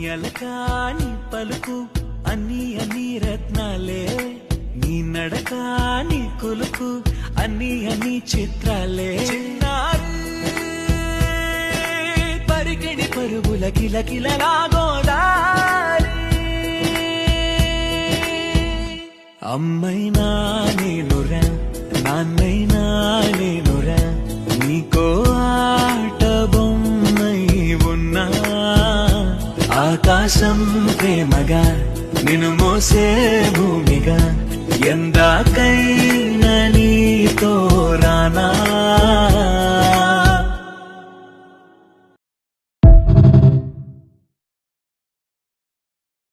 అలకా నీ పలుకు అన్ని అన్ని రత్నాలే, నీ నడక నీ కొలుకు అన్ని అన్ని చిత్రాలే. పరికిణి పరుగుల కిలకిలలా గోదారి, అమ్మైనా నేనురా నాన్నైనా నేనురా, నీకో ఆట బొమ్మై ఉన్నా. ఆకాశం ప్రేమగా నిన్ను మోసే భూమిగా, ఎందాకైనా నీతో రానా.